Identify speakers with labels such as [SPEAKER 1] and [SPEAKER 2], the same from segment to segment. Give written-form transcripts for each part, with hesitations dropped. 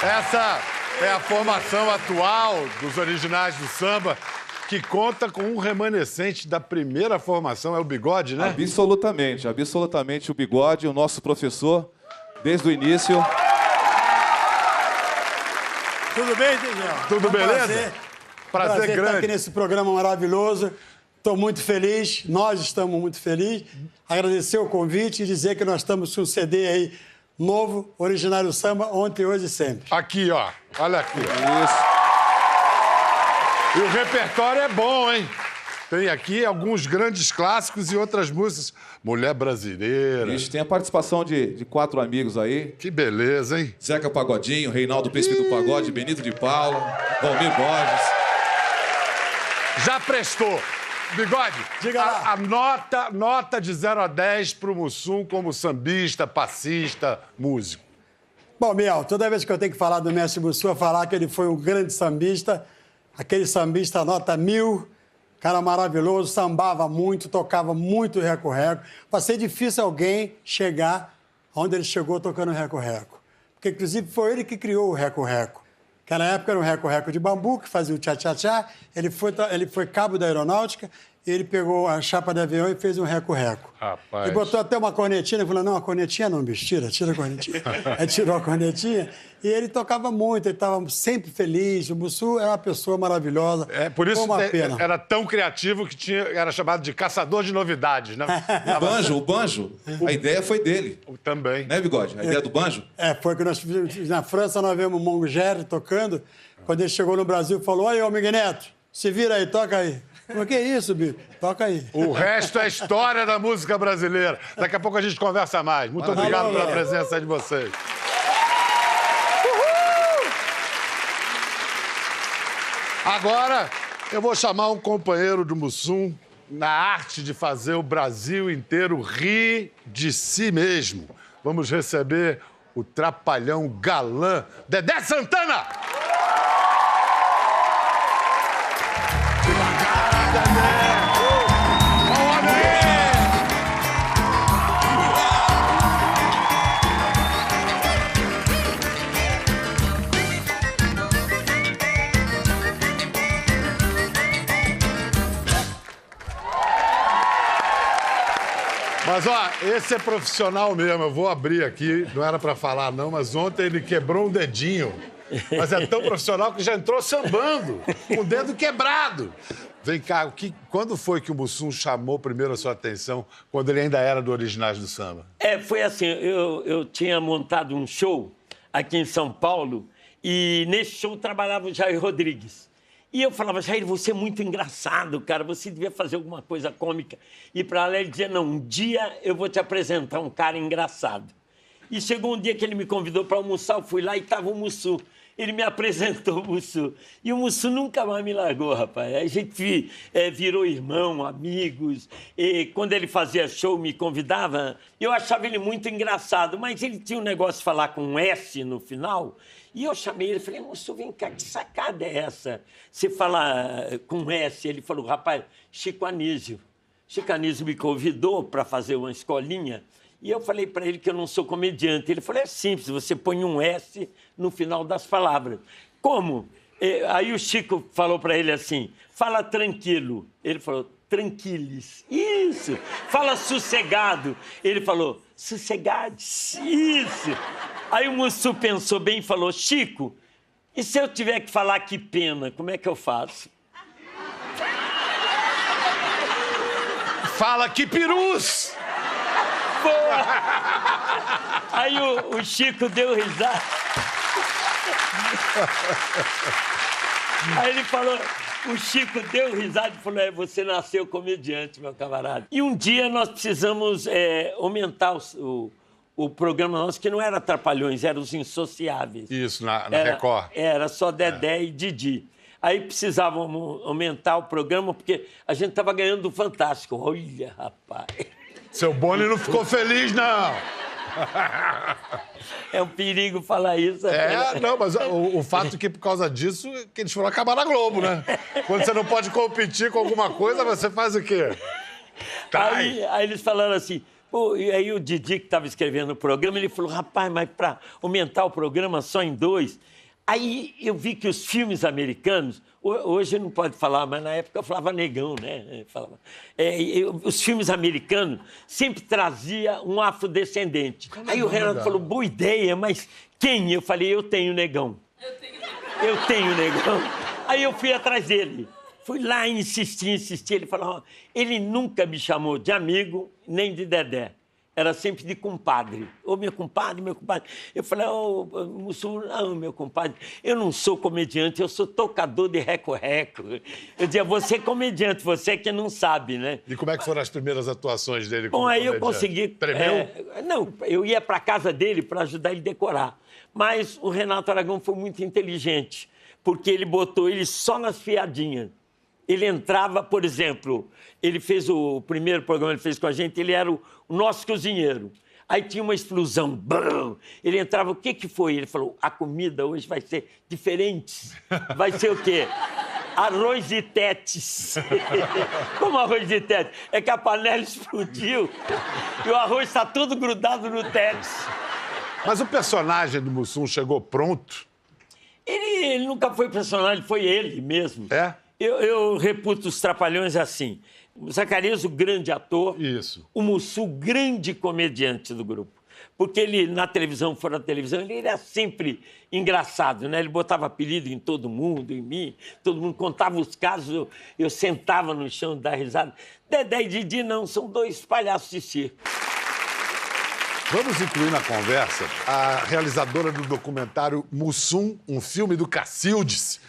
[SPEAKER 1] Essa é a formação atual dos originais do samba, que conta com um remanescente da primeira formação. É o Bigode, né?
[SPEAKER 2] Absolutamente, absolutamente o Bigode, o nosso professor, desde o início.
[SPEAKER 3] Tudo bem, Daniel?
[SPEAKER 1] Tudo beleza? Prazer grande.
[SPEAKER 3] Estar aqui nesse programa maravilhoso. Estou muito feliz, nós estamos muito felizes. Agradecer o convite e dizer que nós estamos com um CD aí novo, Originário Samba, ontem, hoje e sempre.
[SPEAKER 1] Aqui, ó. Olha aqui.
[SPEAKER 2] Isso.
[SPEAKER 1] E o repertório é bom, hein? Tem aqui alguns grandes clássicos e outras músicas. Mulher Brasileira.
[SPEAKER 2] Ixi, tem a participação de 4 amigos aí.
[SPEAKER 1] Que beleza, hein?
[SPEAKER 2] Zeca Pagodinho, Reinaldo Príncipe do Pagode, Benito de Paula, Valmir Borges.
[SPEAKER 1] Já prestou. Bigode,
[SPEAKER 3] Diga lá.
[SPEAKER 1] a nota de 0 a 10 pro Mussum como sambista, passista, músico.
[SPEAKER 3] Bom, Miel, toda vez que eu tenho que falar do mestre Mussum, falar que ele foi um grande sambista, aquele sambista nota 1000, cara maravilhoso, sambava muito, tocava muito reco-reco. Vai ser difícil alguém chegar onde ele chegou tocando reco-reco. Porque, inclusive, foi ele que criou o reco-reco. Naquela época era um reco-reco de bambu, que fazia o tchá-tchá-tchá. Ele foi cabo da aeronáutica, e ele pegou a chapa de avião e fez um reco-reco.
[SPEAKER 1] Rapaz.
[SPEAKER 3] E botou até uma cornetinha, ele falou, não, a cornetinha não, bicho, tira a cornetinha. Aí tirou a cornetinha, e ele tocava muito, ele estava sempre feliz. O Mussum era uma pessoa maravilhosa.
[SPEAKER 1] É, por isso
[SPEAKER 3] Foi uma pena.
[SPEAKER 1] era tão criativo que era chamado de caçador de novidades, né?
[SPEAKER 2] O banjo, a ideia foi dele.
[SPEAKER 1] Também.
[SPEAKER 2] Né, Bigode? A ideia do banjo?
[SPEAKER 3] Foi que nós fizemos, na França nós vemos o Mongo Jerry tocando. Quando ele chegou no Brasil, falou, aí, ô Miguel Neto, se vira aí, toca aí. O que é isso, bicho? Toca aí.
[SPEAKER 1] O resto é história da música brasileira. Daqui a pouco a gente conversa mais. Muito obrigado pela presença de vocês. Uhul! Agora, eu vou chamar um companheiro do Mussum na arte de fazer o Brasil inteiro rir de si mesmo. Vamos receber o trapalhão galã, Dedé Santana! Mas, ó, esse é profissional mesmo. Eu vou abrir aqui, não era pra falar, não, mas ontem ele quebrou um dedinho. Mas é tão profissional que já entrou sambando, com o dedo quebrado. Vem cá, quando foi que o Mussum chamou primeiro a sua atenção, quando ele ainda era do Originais do Samba?
[SPEAKER 4] Foi assim, eu tinha montado um show aqui em São Paulo e nesse show trabalhava o Jair Rodrigues. E eu falava, Jair, você é muito engraçado, cara, você devia fazer alguma coisa cômica. E para lá ele dizia, não, um dia eu vou te apresentar um cara engraçado. E chegou um dia que ele me convidou para almoçar, eu fui lá e estava o Mussum. Ele me apresentou o Mussum. E o Mussum nunca mais me largou, rapaz. A gente virou irmão, amigos. E quando ele fazia show, me convidava, eu achava ele muito engraçado. Mas ele tinha um negócio de falar com um S no final. E eu chamei ele e falei, Mussum, vem cá, que sacada é essa? Você fala com um S. Ele falou, rapaz, Chico Anísio. Chico Anísio me convidou para fazer uma escolinha. E eu falei para ele que eu não sou comediante. Ele falou, é simples, você põe um S no final das palavras. Como? Aí o Chico falou para ele assim, fala tranquilo. Ele falou, tranquiles. Isso. Fala sossegado. Ele falou, sossegades. Isso. Aí o Mussum pensou bem e falou, Chico, e se eu tiver que falar que pena, como é que eu faço?
[SPEAKER 1] Fala que perus!
[SPEAKER 4] Aí o Chico deu risada. Aí ele falou, o Chico deu risada e falou, você nasceu comediante, meu camarada. E um dia nós precisamos aumentar o programa nosso, que não era Trapalhões, era Os Insociáveis.
[SPEAKER 1] Isso, na Record.
[SPEAKER 4] Era só Dedé e Didi. Aí precisavam aumentar o programa, porque a gente estava ganhando do Fantástico. Olha, rapaz...
[SPEAKER 1] Seu Boni não ficou feliz, não.
[SPEAKER 4] É um perigo falar isso.
[SPEAKER 1] Não, mas o fato é que, por causa disso, que eles foram acabar na Globo, né? Quando você não pode competir com alguma coisa, você faz o quê?
[SPEAKER 4] Aí eles falaram assim, E aí o Didi, que estava escrevendo o programa, ele falou, rapaz, mas para aumentar o programa só em 2... Aí eu vi que os filmes americanos, hoje não pode falar, mas na época eu falava negão, né? Os filmes americanos sempre trazia um afrodescendente. Aí o Renato falou, boa ideia, mas quem? Eu falei, eu tenho negão. Eu tenho negão. Aí eu fui atrás dele. Fui lá e insisti. Ele falou, ele nunca me chamou de amigo nem de Dedé. Era sempre de compadre. Ô, meu compadre. Eu falei, Mussum, não, meu compadre, eu não sou comediante, eu sou tocador de reco-reco. Eu dizia, você é comediante, você que não sabe, né?
[SPEAKER 1] E como é que foram as primeiras atuações dele como
[SPEAKER 4] Bom, aí
[SPEAKER 1] comediante?
[SPEAKER 4] eu consegui...
[SPEAKER 1] Tremeu?
[SPEAKER 4] Não, eu ia para casa dele para ajudar ele a decorar. Mas o Renato Aragão foi muito inteligente, porque ele botou ele só nas piadinhas. Ele entrava, por exemplo, ele fez o primeiro programa que ele fez com a gente, ele era o nosso cozinheiro. Aí tinha uma explosão, brum. Ele entrava, o que foi? Ele falou, a comida hoje vai ser diferente. Vai ser o quê? Arroz de tetes. Como arroz de tetes? É que a panela explodiu e o arroz está todo grudado no tetes.
[SPEAKER 1] Mas o personagem do Mussum chegou pronto?
[SPEAKER 4] Ele nunca foi personagem, foi ele mesmo.
[SPEAKER 1] É?
[SPEAKER 4] Eu reputo os Trapalhões assim. O Zacarias, o grande ator.
[SPEAKER 1] Isso.
[SPEAKER 4] O Mussum, o grande comediante do grupo. Porque ele, na televisão, fora da televisão, ele era sempre engraçado, né? Ele botava apelido em todo mundo, em mim. Todo mundo contava os casos, eu sentava no chão e dava risada. Dedé e Didi não, são 2 palhaços de circo.
[SPEAKER 1] Vamos incluir na conversa a realizadora do documentário Mussum, um filme do Cacildes.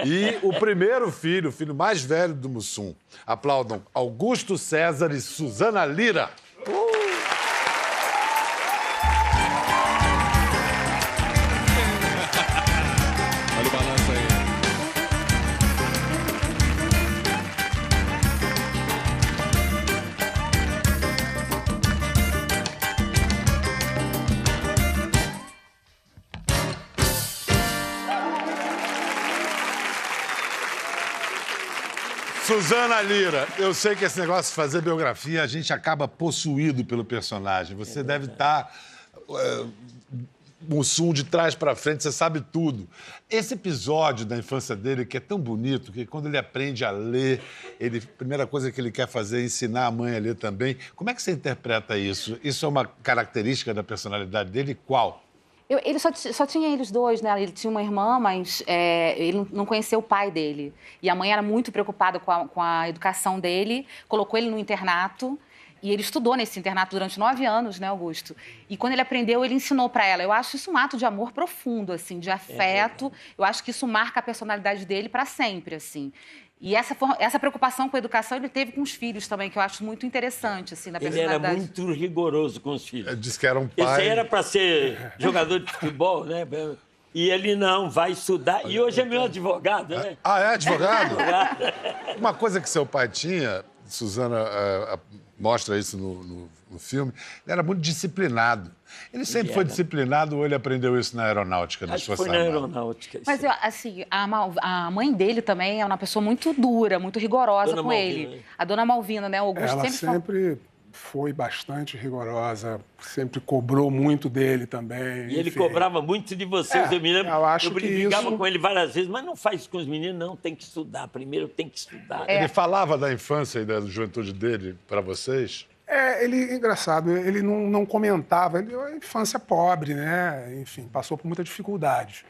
[SPEAKER 1] E o primeiro filho, o filho mais velho do Mussum. Aplaudam Augusto César e Suzana Lira.
[SPEAKER 2] Olha o balanço aí.
[SPEAKER 1] Suzana Lira, eu sei que esse negócio de fazer biografia, a gente acaba possuído pelo personagem. Você deve estar Mussum de trás para frente, você sabe tudo. Esse episódio da infância dele, que é tão bonito, que quando ele aprende a ler, a primeira coisa que ele quer fazer é ensinar a mãe a ler também. Como é que você interpreta isso? Isso é uma característica da personalidade dele? Qual?
[SPEAKER 5] Ele só tinha eles 2, né? Ele tinha uma irmã, mas ele não conhecia o pai dele. E a mãe era muito preocupada com a educação dele, colocou ele no internato. E ele estudou nesse internato durante 9 anos, né, Augusto? E quando ele aprendeu, ele ensinou para ela. Eu acho isso um ato de amor profundo, assim, de afeto. Eu acho que isso marca a personalidade dele para sempre, assim. E essa preocupação com a educação ele teve com os filhos também, que eu acho muito interessante, assim, na personalidade.
[SPEAKER 4] Ele era muito rigoroso com os filhos.
[SPEAKER 1] Diz que era um pai...
[SPEAKER 4] Esse aí era para ser jogador de futebol, né? E ele não, vai estudar. E hoje é meu advogado, né?
[SPEAKER 1] Ah, é advogado? Uma coisa que seu pai tinha, Suzana mostra isso no filme, ele era muito disciplinado. Ele sempre foi disciplinado ou ele aprendeu isso na aeronáutica?
[SPEAKER 4] Acho que foi na aeronáutica.
[SPEAKER 5] Mas, assim, a mãe dele também é uma pessoa muito dura, muito rigorosa
[SPEAKER 4] Dona
[SPEAKER 5] com
[SPEAKER 4] Malvina.
[SPEAKER 5] ele. A Dona Malvina, né? O Augusto
[SPEAKER 6] Ela
[SPEAKER 5] sempre
[SPEAKER 6] foi bastante rigorosa, sempre cobrou muito dele também.
[SPEAKER 4] E ele
[SPEAKER 6] enfim.
[SPEAKER 4] cobrava muito de vocês, eu me lembro.
[SPEAKER 6] eu acho que
[SPEAKER 4] brigava
[SPEAKER 6] isso...
[SPEAKER 4] com ele várias vezes, mas não faz isso com os meninos, não, tem que estudar. Primeiro tem que estudar.
[SPEAKER 1] Ele falava da infância e da juventude dele para vocês?
[SPEAKER 6] Ele, engraçado, ele não comentava, ele é uma infância pobre, né? Enfim, passou por muita dificuldade.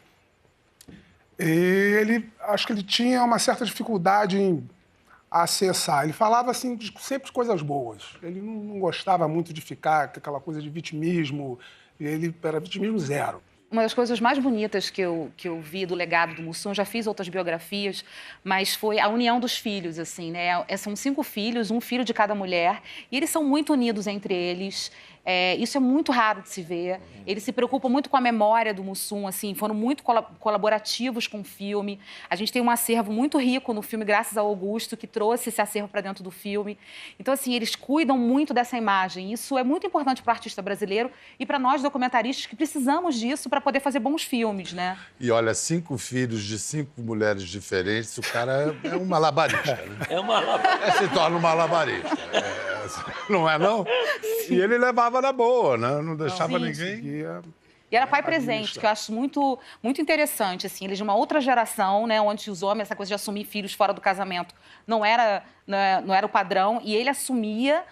[SPEAKER 6] E acho que ele tinha uma certa dificuldade em acessar. Ele falava, assim, sempre de coisas boas. Ele não gostava muito de ficar com aquela coisa de vitimismo, ele era vitimismo zero.
[SPEAKER 5] Uma das coisas mais bonitas que eu vi do legado do Mussum, já fiz outras biografias, mas foi a união dos filhos, assim, né? São 5 filhos, um filho de cada mulher, e eles são muito unidos entre eles. Isso é muito raro de se ver. Eles se preocupam muito com a memória do Mussum, assim, foram muito colaborativos com o filme. A gente tem um acervo muito rico no filme, graças ao Augusto, que trouxe esse acervo para dentro do filme. Então, assim, eles cuidam muito dessa imagem. Isso é muito importante para o artista brasileiro e para nós, documentaristas, que precisamos disso para poder fazer bons filmes, né?
[SPEAKER 1] E olha, 5 filhos de 5 mulheres diferentes, o cara é um malabarista, né?
[SPEAKER 4] É uma...
[SPEAKER 1] Se torna um malabarista. Não é, não? E ele levava na boa, né? Não deixava ninguém...
[SPEAKER 5] E era pai presente, que eu acho muito, muito interessante, assim. Ele é de uma outra geração, né? Onde os homens, essa coisa de assumir filhos fora do casamento, não era o padrão. E ele assumia...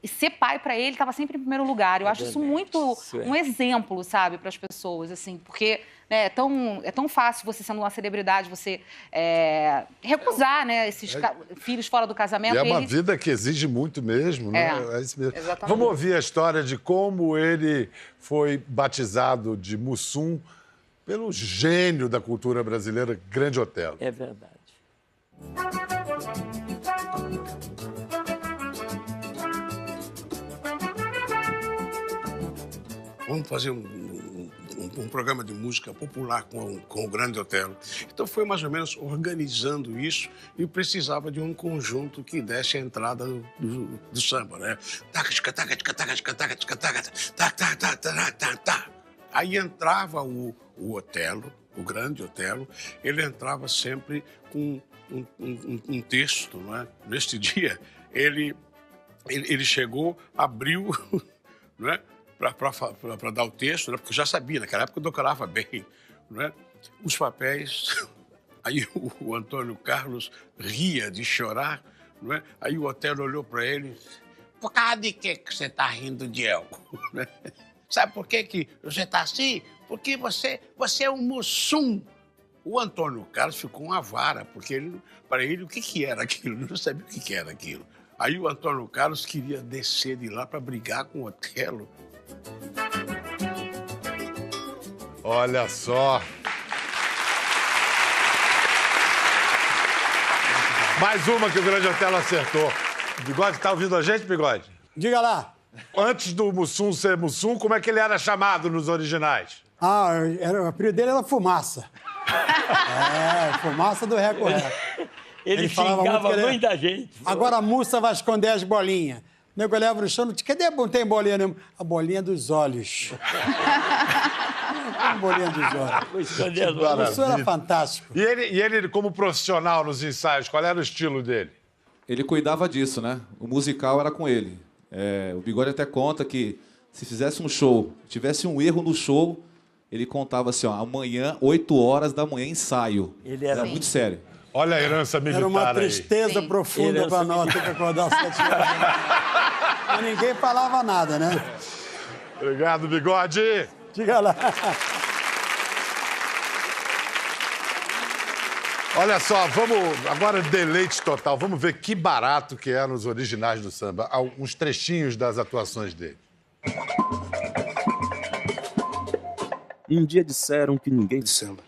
[SPEAKER 5] E ser pai, para ele, estava sempre em primeiro lugar. Eu acho isso muito um exemplo, sabe? Para as pessoas, assim. Porque né, é tão fácil você, sendo uma celebridade, você recusar, né? Esses filhos fora do casamento.
[SPEAKER 1] E é uma vida que exige muito mesmo, né? É isso mesmo. Exatamente. Vamos ouvir a história de como ele foi batizado de Mussum pelo gênio da cultura brasileira, Grande Otelo.
[SPEAKER 4] É verdade.
[SPEAKER 7] Vamos fazer um programa de música popular com o Grande Otelo. Então foi mais ou menos organizando isso e precisava de um conjunto que desse a entrada do samba, né? Aí entrava o Otelo, o Grande Otelo, ele entrava sempre com um texto, não é? Neste dia, ele chegou, abriu, não é? Para dar o texto, né? Porque eu já sabia, naquela época eu decorava bem, não é? Os papéis. Aí o Antônio Carlos ria de chorar, não é? Aí o Otelo olhou para ele e disse: por causa de que você está rindo, Diego? Sabe por que você está assim? Porque você é um Mussum. O Antônio Carlos ficou uma vara, porque para ele o que era aquilo? Ele não sabia o que era aquilo. Aí o Antônio Carlos queria descer de lá para brigar com o Otelo.
[SPEAKER 1] Olha só. Mais uma que o Grande Otelo acertou. Bigode, tá ouvindo a gente, Bigode?
[SPEAKER 3] Diga lá.
[SPEAKER 1] Antes do Mussum ser Mussum, como é que ele era chamado nos originais?
[SPEAKER 3] O apelido dele era Fumaça. Fumaça do Reco-Reco.
[SPEAKER 4] Ele xingava muita gente.
[SPEAKER 3] Agora a Mussa vai esconder as bolinhas. O nego olhava no chão, cadê? Não tem bolinha nenhuma. A bolinha dos olhos. A bolinha dos olhos.
[SPEAKER 4] Vou esconder as bolinhas.
[SPEAKER 3] Isso era fantástico.
[SPEAKER 1] E ele, como profissional nos ensaios, qual era o estilo dele?
[SPEAKER 2] Ele cuidava disso, né? O musical era com ele. O Bigode até conta que se fizesse um show, tivesse um erro no show, ele contava assim, ó, amanhã, 8 horas da manhã, ensaio.
[SPEAKER 4] Ele era
[SPEAKER 2] muito sério.
[SPEAKER 1] Olha a herança militar.
[SPEAKER 3] Era uma
[SPEAKER 1] aí.
[SPEAKER 3] tristeza profunda para nós ter que acordar às 7 horas. Mas ninguém falava nada, né?
[SPEAKER 1] Obrigado, Bigode.
[SPEAKER 3] Diga lá.
[SPEAKER 1] Olha só, vamos agora deleite total. Vamos ver que barato que é nos originais do samba. Uns trechinhos das atuações dele.
[SPEAKER 8] Um dia disseram que ninguém de samba.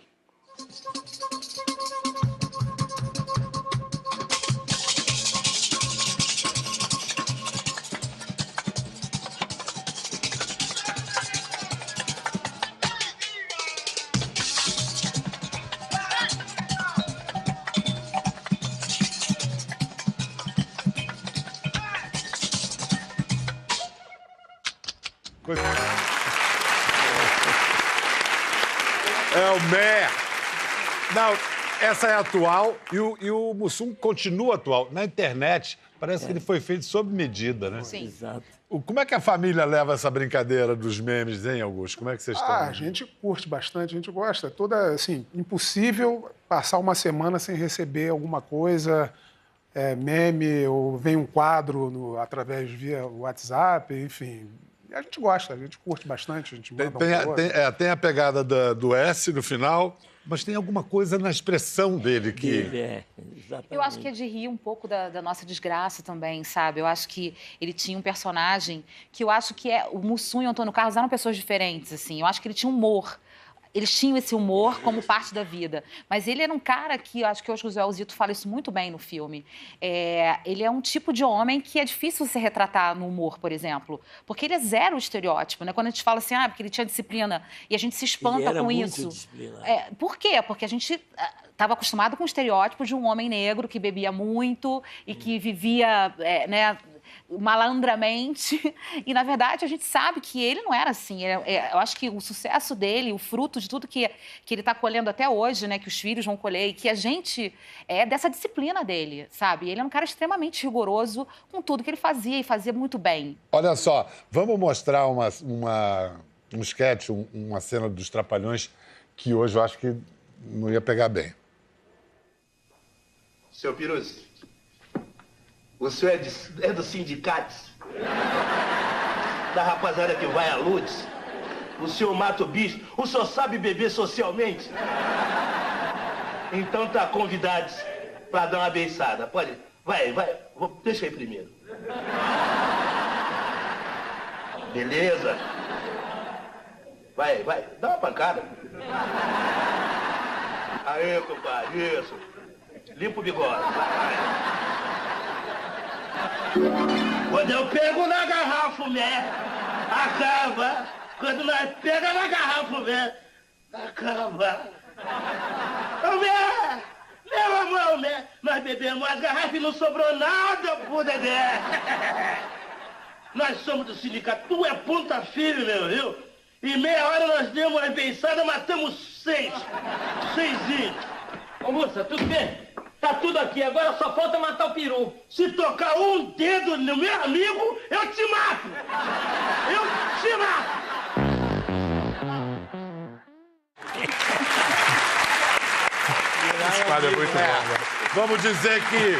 [SPEAKER 1] É o Mé. Não, essa é atual e o Mussum continua atual. Na internet, parece que ele foi feito sob medida, né?
[SPEAKER 5] Sim.
[SPEAKER 4] Exato.
[SPEAKER 1] Como é que a família leva essa brincadeira dos memes, hein, Augusto? Como é que vocês estão?
[SPEAKER 6] A gente curte bastante, a gente gosta. Toda, assim, impossível passar uma semana sem receber alguma coisa, meme, ou vem um quadro através via WhatsApp, enfim. A gente gosta, a gente curte bastante, a gente manda
[SPEAKER 1] Tem a pegada do S no final, mas tem alguma coisa na expressão dele que...
[SPEAKER 4] Exatamente.
[SPEAKER 5] Eu acho que é de rir um pouco da nossa desgraça também, sabe? Eu acho que ele tinha um personagem que eu acho que o Mussum e o Antônio Carlos eram pessoas diferentes, assim. Eu acho que ele tinha humor. Eles tinham esse humor como parte da vida. Mas ele era um cara que, eu acho que o José Alzito fala isso muito bem no filme. Ele é um tipo de homem que é difícil você retratar no humor, por exemplo. Porque ele é zero estereótipo, né? Quando a gente fala assim, porque ele tinha disciplina, e a gente se espanta com isso. Por quê? Porque a gente estava acostumado com o estereótipo de um homem negro que bebia muito e que vivia, malandramente. E, na verdade, a gente sabe que ele não era assim. Eu acho que o sucesso dele, o fruto de tudo que ele está colhendo até hoje, né, que os filhos vão colher, e que a gente é dessa disciplina dele, sabe? Ele é um cara extremamente rigoroso com tudo que ele fazia, e fazia muito bem.
[SPEAKER 1] Olha só, vamos mostrar um sketch, uma cena dos Trapalhões que hoje eu acho que não ia pegar bem.
[SPEAKER 9] Seu Piruzzi, o senhor é do sindicato? Da rapaziada que vai à Lutz? O senhor mata o bicho? O senhor sabe beber socialmente? Então tá convidado pra dar uma beiçada. Pode? Vai. Deixa aí primeiro. Beleza? Vai. Dá uma pancada. Aê, compadre, isso. Limpa o bigode. Quando eu pego na garrafa, né? Acaba. Quando nós pega na garrafa, né? Acaba. Ô, né? Meu amor, né? Nós bebemos as garrafas e não sobrou nada pro Dedé. Nós somos do sindicato. Tu é ponta firme, meu, viu? Em meia hora nós demos uma beiçada, matamos 6. 6. Ô, moça, tudo bem? Tá tudo aqui, agora só falta matar o peru. Se tocar um dedo no meu amigo, eu te mato! Eu te mato!
[SPEAKER 1] Esse é muito bom. Vamos dizer que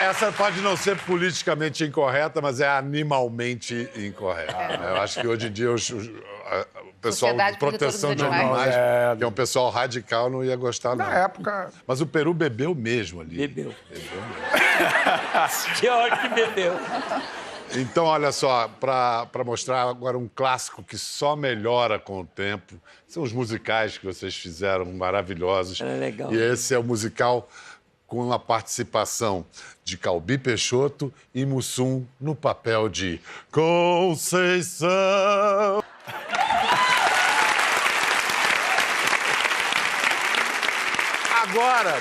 [SPEAKER 1] essa pode não ser politicamente incorreta, mas é animalmente incorreta. Eu acho que hoje em dia o pessoal de proteção de animais, que é um pessoal radical, não ia gostar, não.
[SPEAKER 6] Na época...
[SPEAKER 1] Mas o Peru bebeu mesmo ali.
[SPEAKER 4] Bebeu.
[SPEAKER 1] Bebeu mesmo.
[SPEAKER 4] Pior que bebeu.
[SPEAKER 1] Então, olha só, para mostrar agora um clássico que só melhora com o tempo, são os musicais que vocês fizeram, maravilhosos.
[SPEAKER 4] É legal.
[SPEAKER 1] E esse é o musical com a participação de Calbi Peixoto e Mussum no papel de Conceição. Agora,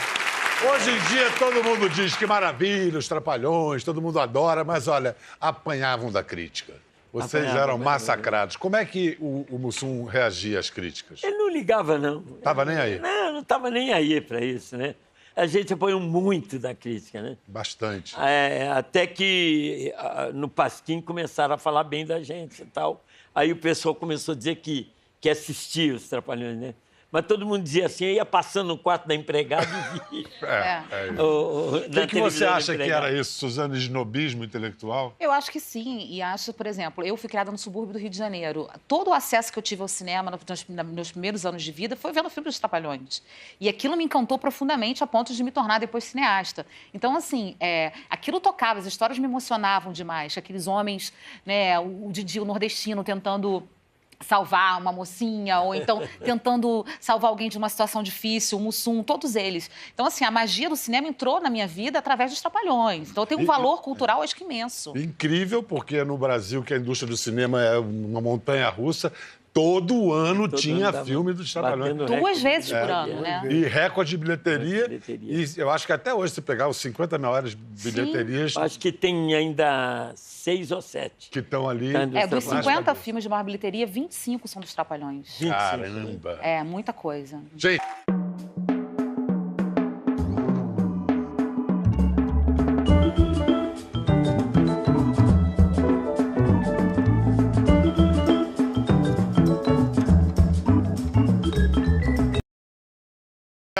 [SPEAKER 1] hoje em dia todo mundo diz que maravilha, os Trapalhões, todo mundo adora, mas olha, apanhavam da crítica. Vocês eram massacrados. Como é que o Mussum reagia às críticas?
[SPEAKER 4] Ele não ligava, não.
[SPEAKER 1] Tava nem aí?
[SPEAKER 4] Não tava nem aí para isso, né? A gente apanhou muito da crítica, né?
[SPEAKER 1] Bastante.
[SPEAKER 4] Até que no Pasquim começaram a falar bem da gente e tal. Aí o pessoal começou a dizer que assistia os Trapalhões, né? Mas todo mundo dizia assim, eu ia passando no quarto da empregada e via.
[SPEAKER 1] O que você acha que era isso, Suzana, esnobismo intelectual?
[SPEAKER 5] Eu acho que sim, e acho, por exemplo, eu fui criada no subúrbio do Rio de Janeiro. Todo o acesso que eu tive ao cinema nos meus primeiros anos de vida foi vendo o filme dos Trapalhões. E aquilo me encantou profundamente a ponto de me tornar depois cineasta. Então, assim, aquilo tocava, as histórias me emocionavam demais. Aqueles homens, né, o Didi, o nordestino, tentando salvar uma mocinha, ou então tentando salvar alguém de uma situação difícil, o Mussum, todos eles. Então, assim, a magia do cinema entrou na minha vida através dos Trapalhões. Então, tem um valor cultural, acho que imenso.
[SPEAKER 1] Incrível, porque no Brasil, que a indústria do cinema é uma montanha-russa, todo ano tinha filme dos Trapalhões.
[SPEAKER 5] 2 vezes por ano, né?
[SPEAKER 1] E recorde de bilheteria. E eu acho que até hoje, se pegar os 50 maiores bilheterias...
[SPEAKER 4] Sim. Acho que tem ainda 6 ou 7.
[SPEAKER 1] Que estão ali...
[SPEAKER 5] Dos 50 filmes de maior bilheteria, 25 são dos Trapalhões.
[SPEAKER 1] Caramba!
[SPEAKER 5] É, muita coisa.
[SPEAKER 1] Gente...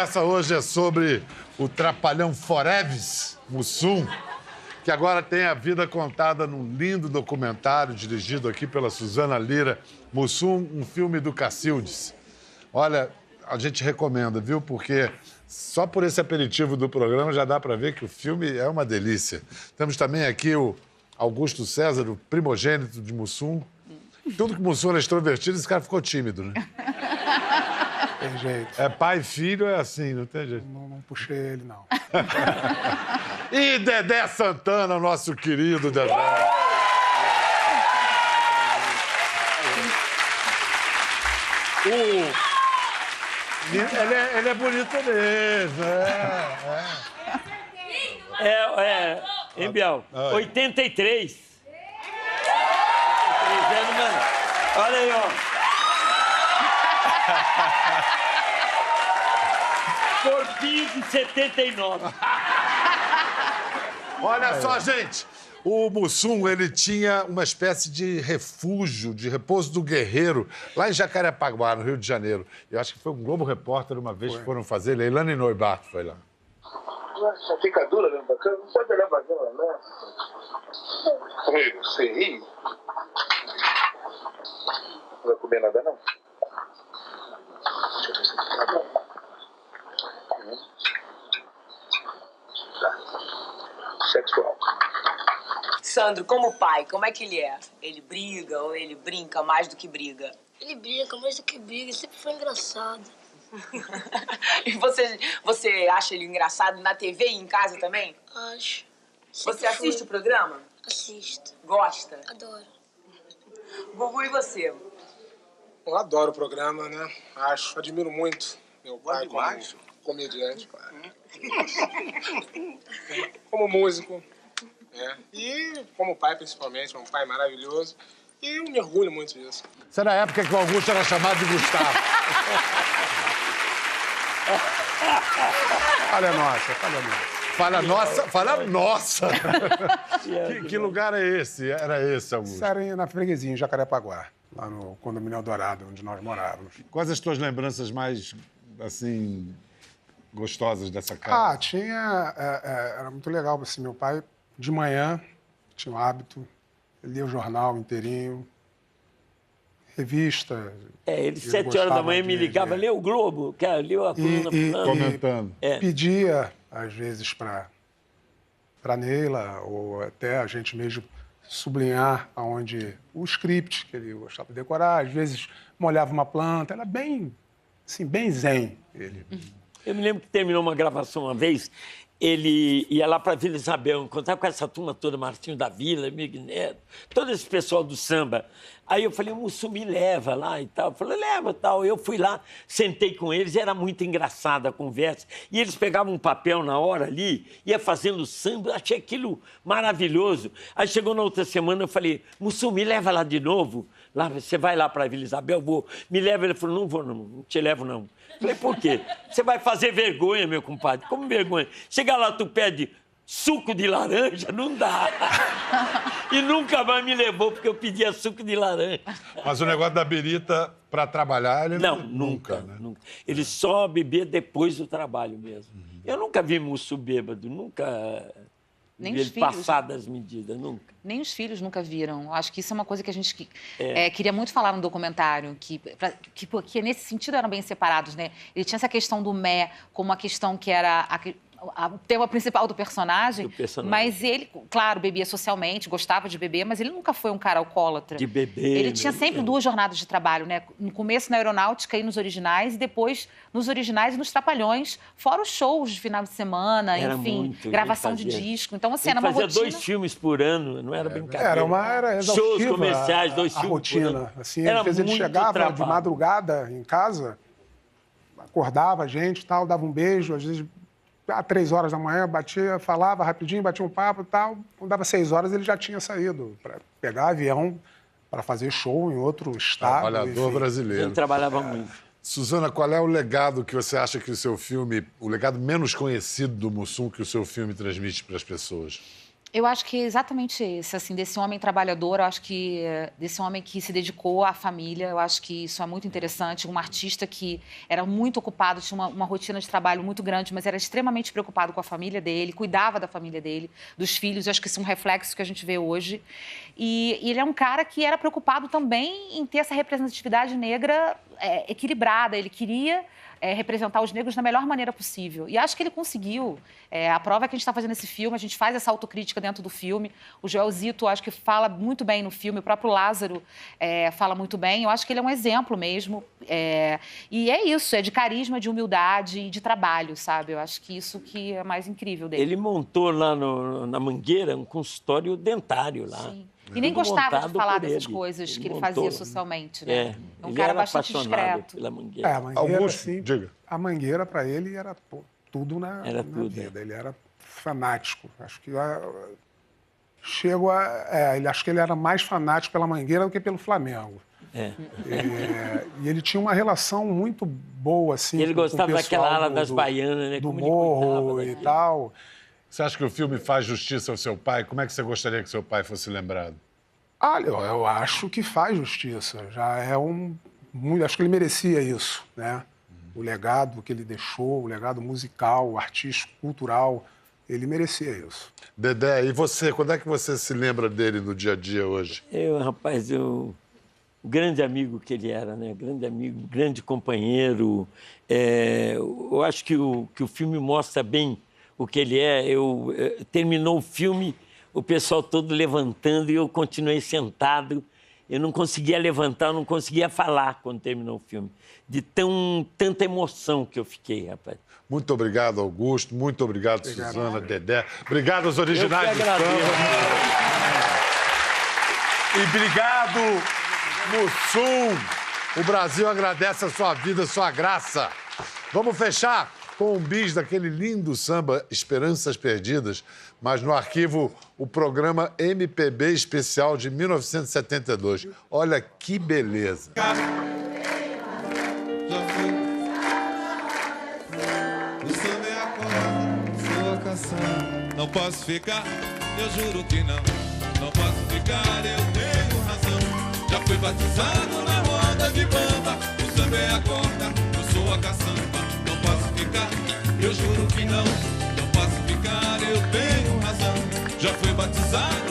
[SPEAKER 1] Essa hoje é sobre o Trapalhão Foreves, Mussum, que agora tem a vida contada num lindo documentário dirigido aqui pela Suzana Lira. Mussum, um filme do Cacildes. Olha, a gente recomenda, viu? Porque só por esse aperitivo do programa já dá para ver que o filme é uma delícia. Temos também aqui o Augusto César, o primogênito de Mussum. Tudo que Mussum era extrovertido, esse cara ficou tímido, né?
[SPEAKER 6] Tem jeito.
[SPEAKER 1] É pai e filho, é assim, não tem jeito.
[SPEAKER 6] Não puxei ele, não.
[SPEAKER 1] E Dedé Santana, nosso querido Dedé. Ele é bonito mesmo,
[SPEAKER 4] Hein, Biel?
[SPEAKER 1] Ai.
[SPEAKER 4] 83. 83 anos, mano. Olha aí, ó. Corpinho de 79.
[SPEAKER 1] Olha só, gente. O Mussum, ele tinha uma espécie de refúgio, de repouso do guerreiro, lá em Jacarepaguá, no Rio de Janeiro. Eu acho que foi um Globo Repórter uma vez que foram fazer, Leilani Neubart foi lá.
[SPEAKER 10] Nossa, fica dura, né? Bacana. Não pode olhar pra ela, né? Você ri? Não vai comer nada, não? Deixa eu ver se tá bom. Tá. Sexual.
[SPEAKER 11] Sandro, como pai, como é que ele é? Ele briga ou ele brinca mais do que briga?
[SPEAKER 12] Ele brinca mais do que briga, sempre foi engraçado.
[SPEAKER 11] E você acha ele engraçado na TV e em casa também?
[SPEAKER 12] Acho.
[SPEAKER 11] Você assiste o programa?
[SPEAKER 12] Assisto.
[SPEAKER 11] Gosta?
[SPEAKER 12] Adoro.
[SPEAKER 11] Gugu, e você?
[SPEAKER 6] Eu adoro o programa, né? Admiro muito meu pai como comediante, claro. Como músico, né? E como pai, principalmente, um pai maravilhoso. E eu me orgulho muito disso.
[SPEAKER 1] Isso era a época que o Augusto era chamado de Gustavo.
[SPEAKER 6] Falha nossa, falha nossa.
[SPEAKER 1] Fala nossa, fala nossa. Que lugar é esse? Era esse, Augusto?
[SPEAKER 6] Isso era na freguesia, em Jacarepaguá, lá no condomínio Eldorado, onde nós morávamos.
[SPEAKER 1] Quais as tuas lembranças mais, assim, gostosas dessa casa?
[SPEAKER 6] Era muito legal, assim, meu pai, de manhã, tinha o hábito, ele lia o jornal inteirinho, revista.
[SPEAKER 4] Ele 7 horas da manhã me ligava, lê o Globo, leu a coluna fulana.
[SPEAKER 1] Comentando.
[SPEAKER 6] Pedia, às vezes, para Neila, ou até a gente mesmo sublinhar aonde o script que ele gostava de decorar, às vezes molhava uma planta, era bem, assim, bem zen, ele.
[SPEAKER 4] Eu me lembro que terminou uma gravação uma vez, ele ia lá para Vila Isabel, encontrava com essa turma toda, Martinho da Vila, Miguel Neto, todo esse pessoal do samba. Aí eu falei, o Mussum me leva lá e tal. Eu falei, leva tal. Eu fui lá, sentei com eles, era muito engraçada a conversa. E eles pegavam um papel na hora ali, ia fazendo samba, achei aquilo maravilhoso. Aí chegou na outra semana, eu falei, Mussum, me leva lá de novo. Lá, você vai lá para Vila Isabel? Vou. Me leva. Ele falou, não vou, não te levo, não. Eu falei, por quê? Você vai fazer vergonha, meu compadre. Como vergonha? Chega lá, tu pede suco de laranja, não dá. E nunca mais me levou, porque eu pedia suco de laranja.
[SPEAKER 1] Mas o negócio da birita, para trabalhar, ele
[SPEAKER 4] nunca,
[SPEAKER 1] né?
[SPEAKER 4] Nunca. Ele só bebia depois do trabalho mesmo. Eu nunca vi Mussum bêbado, nunca
[SPEAKER 5] Nem
[SPEAKER 4] vi
[SPEAKER 5] os
[SPEAKER 4] ele
[SPEAKER 5] filhos,
[SPEAKER 4] passar das medidas, nunca.
[SPEAKER 5] Nem os filhos nunca viram. Acho que isso é uma coisa que a gente queria muito falar no documentário, que nesse sentido eram bem separados, né? Ele tinha essa questão do Mé como uma questão que era o tema principal do personagem, mas ele, claro, bebia socialmente, gostava de beber, mas ele nunca foi um cara alcoólatra.
[SPEAKER 4] De beber.
[SPEAKER 5] Ele tinha sempre 2 jornadas de trabalho, né? No começo na aeronáutica e nos originais, e depois nos originais e nos trapalhões, fora os shows de final de semana,
[SPEAKER 4] Era
[SPEAKER 5] enfim,
[SPEAKER 4] muito,
[SPEAKER 5] gravação de disco. Então, assim, era
[SPEAKER 4] ele
[SPEAKER 5] uma
[SPEAKER 4] fazia
[SPEAKER 5] rotina...
[SPEAKER 4] 2 filmes por ano, não era brincadeira.
[SPEAKER 6] Era exaustiva
[SPEAKER 4] shows comerciais, 2
[SPEAKER 6] a
[SPEAKER 4] filmes
[SPEAKER 6] rotina.
[SPEAKER 4] por ano.
[SPEAKER 6] Assim,
[SPEAKER 4] Era
[SPEAKER 6] às vezes ele
[SPEAKER 4] muito
[SPEAKER 6] chegava
[SPEAKER 4] trabalho.
[SPEAKER 6] de madrugada em casa, acordava a gente, tal, dava um beijo, às vezes às 3 horas da manhã, batia, falava rapidinho, batia um papo e tal. Quando dava 6 horas, ele já tinha saído para pegar avião para fazer show em outro estado.
[SPEAKER 1] Trabalhador brasileiro.
[SPEAKER 4] Ele trabalhava muito.
[SPEAKER 1] Suzana, qual é o legado que você acha que o seu filme, o legado menos conhecido do Mussum que o seu filme transmite para as pessoas?
[SPEAKER 5] Eu acho que é exatamente esse, assim, desse homem trabalhador, eu acho que desse homem que se dedicou à família, eu acho que isso é muito interessante. Um artista que era muito ocupado, tinha uma rotina de trabalho muito grande, mas era extremamente preocupado com a família dele, cuidava da família dele, dos filhos. Eu acho que isso é um reflexo que a gente vê hoje. E ele é um cara que era preocupado também em ter essa representatividade negra equilibrada. Ele queria representar os negros da melhor maneira possível. E acho que ele conseguiu. A prova é que a gente está fazendo esse filme, a gente faz essa autocrítica dentro do filme. O Joel Zito, acho que fala muito bem no filme, o próprio Lázaro fala muito bem. Eu acho que ele é um exemplo mesmo. E é isso, é de carisma, de humildade e de trabalho, sabe? Eu acho que isso que é mais incrível dele.
[SPEAKER 4] Ele montou lá na Mangueira um consultório dentário lá.
[SPEAKER 5] Sim. E nem gostava de falar dessas coisas que ele fazia socialmente, né? É um cara bastante discreto.
[SPEAKER 4] Pela Mangueira.
[SPEAKER 6] A Mangueira, sim. A Mangueira, para ele, era tudo na
[SPEAKER 4] tudo,
[SPEAKER 6] vida. Ele era fanático. Acho que Chego a... acho que ele era mais fanático pela Mangueira do que pelo Flamengo. E ele tinha uma relação muito boa, assim.
[SPEAKER 4] Ele gostava daquela ala das baianas, né?
[SPEAKER 6] Do morro e tal.
[SPEAKER 1] Você acha que o filme faz justiça ao seu pai? Como é que você gostaria que seu pai fosse lembrado?
[SPEAKER 6] Eu acho que faz justiça. Já é acho que ele merecia isso, né? O legado que ele deixou, o legado musical, artístico, cultural, ele merecia isso.
[SPEAKER 1] Dedé, e você? Quando é que você se lembra dele no dia a dia hoje?
[SPEAKER 4] O grande amigo que ele era, né? Grande amigo, grande companheiro. Eu acho que o filme mostra bem o que ele é. Terminou o filme, o pessoal todo levantando e eu continuei sentado. Eu não conseguia levantar, eu não conseguia falar quando terminou o filme. De tanta emoção que eu fiquei, rapaz.
[SPEAKER 1] Muito obrigado, Augusto. Muito obrigado, Suzana, Dedé. Obrigado aos originais do samba. E obrigado, Mussum. O Brasil agradece a sua vida, a sua graça. Vamos fechar com um bis daquele lindo samba Esperanças Perdidas, mas no arquivo o programa MPB especial de 1972. Olha que beleza.
[SPEAKER 13] O samba é a corda, sua canção. Não posso ficar, eu juro que não. Não posso ficar, eu tenho razão. Já fui batizado na roda de bamba. O samba é a corda, eu sou a caçamba. Não posso ficar, eu juro que não. Não posso ficar, eu tenho razão. Já fui batizado